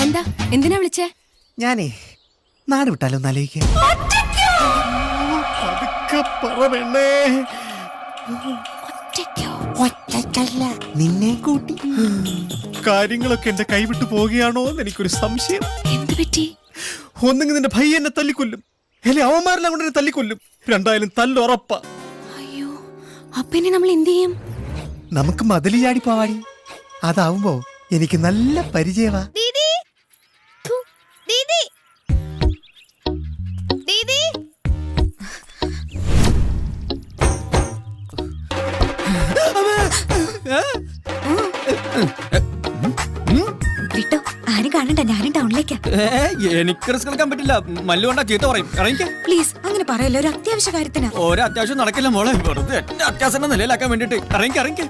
എന്താ എന്തിനാ വിളിച്ചേ? ഞാനേ നാട് വിട്ടാലോ എന്നാലോചിക്കാം. നിന്നെ കൂട്ടി കാര്യങ്ങളൊക്കെ എന്റെ കൈവിട്ടു പോവുകയാണോ എന്ന് എനിക്കൊരു സംശയം. എന്ത് പറ്റി? ഒന്നെങ്കിൽ നിന്റെ ഭൈ എന്നെ തല്ലിക്കൊല്ലും, അല്ലെ അവന്മാരെല്ലാം കൊണ്ട് എന്നെ തല്ലിക്കൊല്ലും. രണ്ടായാലും തല്ലുറപ്പാ. അയ്യോ, അപ്പൊ ഇനി നമ്മൾ എന്ത് ചെയ്യും? നമുക്ക് മതില് ചാടി പോവാടി. അതാവുമ്പോ എനിക്ക് നല്ല പരിചയമാ. വിട്ടോ, ആരും കാണണ്ട, ഞാനും ടൗണിലേക്കാ. എനിക്ക് റിസ്ക് എടുക്കാൻ പറ്റില്ല. മല്ലു കൊണ്ടാ ചീത്ത പറയും. ഇറങ്ങിക്ക. പ്ലീസ് അങ്ങനെ പറയല്ലോ, ഒരു അത്യാവശ്യ കാര്യത്തിനാ. ഒരത്യാവശ്യം നടക്കില്ല മോളെ. വെറുതെ അത്യാവശ്യം നിലയിലാക്കാൻ വേണ്ടിട്ട് ഇറങ്ങിക്ക.